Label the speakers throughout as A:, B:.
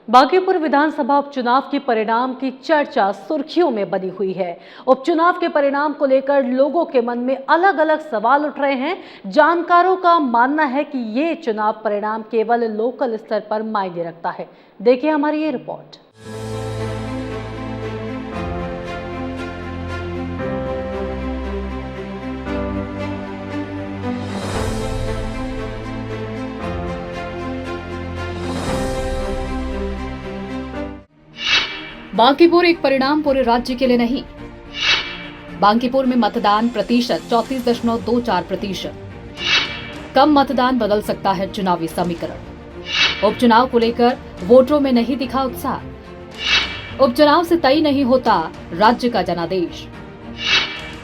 A: बांकीपुर विधानसभा उपचुनाव के परिणाम की चर्चा सुर्खियों में बनी हुई है। उपचुनाव के परिणाम को लेकर लोगों के मन में अलग अलग सवाल उठ रहे हैं। जानकारों का मानना है कि ये चुनाव परिणाम केवल लोकल स्तर पर मायने रखता है। देखिए हमारी ये रिपोर्ट।
B: बांकीपुर एक परिणाम पूरे राज्य के लिए नहीं। बांकीपुर में मतदान प्रतिशत 34.24%। कम मतदान बदल सकता है चुनावी समीकरण। उपचुनाव को लेकर वोटरों में नहीं दिखा उत्साह। उपचुनाव से तय नहीं होता राज्य का जनादेश।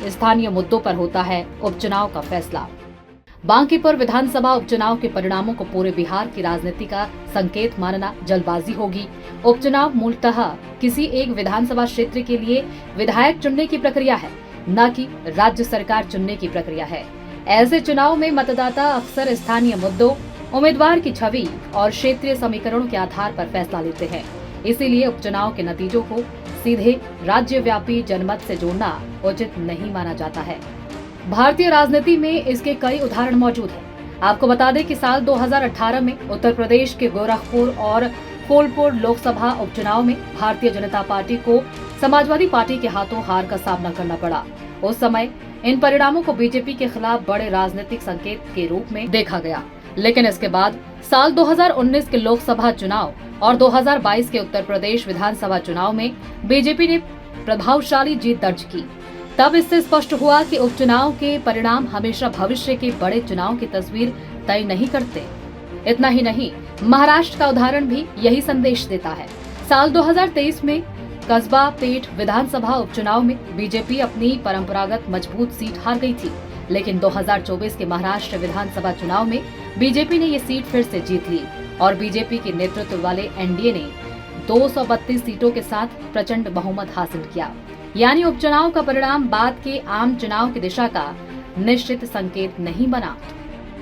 B: स्थानीय मुद्दों पर होता है उपचुनाव का फैसला। बांकीपुर विधानसभा उपचुनाव के परिणामों को पूरे बिहार की राजनीति का संकेत मानना जल्दबाजी होगी। उपचुनाव मूलतः किसी एक विधानसभा क्षेत्र के लिए विधायक चुनने की प्रक्रिया है, न कि राज्य सरकार चुनने की प्रक्रिया है। ऐसे चुनाव में मतदाता अक्सर स्थानीय मुद्दों, उम्मीदवार की छवि और क्षेत्रीय समीकरणों के आधार पर फैसला लेते हैं। इसीलिए उपचुनाव के नतीजों को सीधे राज्यव्यापी जनमत से जोड़ना उचित नहीं माना जाता है। भारतीय राजनीति में इसके कई उदाहरण मौजूद हैं। आपको बता दें कि साल 2018 में उत्तर प्रदेश के गोरखपुर और फूलपुर लोकसभा उपचुनाव में भारतीय जनता पार्टी को समाजवादी पार्टी के हाथों हार का सामना करना पड़ा। उस समय इन परिणामों को बीजेपी के खिलाफ बड़े राजनीतिक संकेत के रूप में देखा गया, लेकिन इसके बाद साल 2019 के लोकसभा चुनाव और 2022 के उत्तर प्रदेश विधानसभा चुनाव में बीजेपी ने प्रभावशाली जीत दर्ज की। तब इससे स्पष्ट हुआ कि उपचुनाव के परिणाम हमेशा भविष्य के बड़े चुनाव की तस्वीर तय नहीं करते। इतना ही नहीं, महाराष्ट्र का उदाहरण भी यही संदेश देता है। साल 2023 में कस्बा पेठ विधानसभा उपचुनाव में बीजेपी अपनी परंपरागत मजबूत सीट हार गई थी, लेकिन 2024 के महाराष्ट्र विधानसभा चुनाव में बीजेपी ने ये सीट फिर से जीत ली और बीजेपी के नेतृत्व वाले एनडीए ने 232 सीटों के साथ प्रचंड बहुमत हासिल किया। यानी उपचुनाव का परिणाम बाद के आम चुनाव की दिशा का निश्चित संकेत नहीं बना।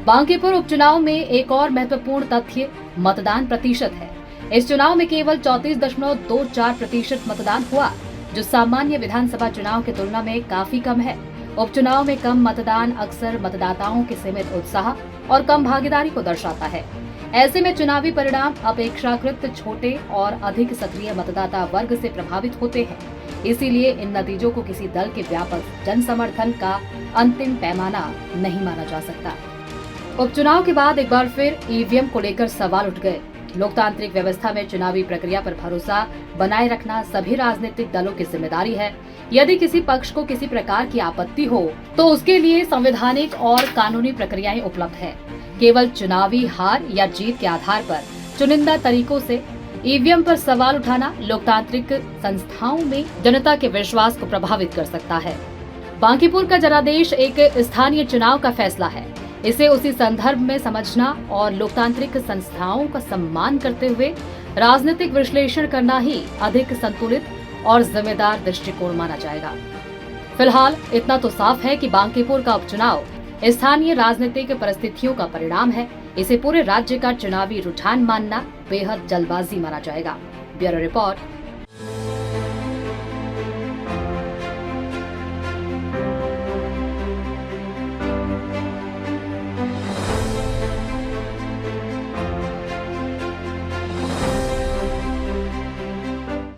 B: बांकीपुर उपचुनाव में एक और महत्वपूर्ण तथ्य मतदान प्रतिशत है। इस चुनाव में केवल 34.24% मतदान हुआ, जो सामान्य विधानसभा चुनाव की तुलना में काफी कम है। उपचुनाव में कम मतदान अक्सर मतदाताओं के सीमित उत्साह और कम भागीदारी को दर्शाता है। ऐसे में चुनावी परिणाम अपेक्षाकृत छोटे और अधिक सक्रिय मतदाता वर्ग से प्रभावित होते हैं। इसीलिए इन नतीजों को किसी दल के व्यापक जन समर्थन का अंतिम पैमाना नहीं माना जा सकता। उपचुनाव के बाद एक बार फिर ईवीएम को लेकर सवाल उठ गए। लोकतांत्रिक व्यवस्था में चुनावी प्रक्रिया पर भरोसा बनाए रखना सभी राजनीतिक दलों की जिम्मेदारी है। यदि किसी पक्ष को किसी प्रकार की आपत्ति हो तो उसके लिए संवैधानिक और कानूनी प्रक्रियाएं उपलब्ध है। केवल चुनावी हार या जीत के आधार पर चुनिंदा तरीकों से ईवीएम पर सवाल उठाना लोकतांत्रिक संस्थाओं में जनता के विश्वास को प्रभावित कर सकता है। बांकीपुर का जनादेश एक स्थानीय चुनाव का फैसला है। इसे उसी संदर्भ में समझना और लोकतांत्रिक संस्थाओं का सम्मान करते हुए राजनीतिक विश्लेषण करना ही अधिक संतुलित और जिम्मेदार दृष्टिकोण माना जाएगा। फिलहाल इतना तो साफ है कि बांकीपुर का उपचुनाव स्थानीय राजनीतिक परिस्थितियों का परिणाम है। इसे पूरे राज्य का चुनावी रुझान मानना बेहद जल्दबाजी माना जाएगा। Bureau report.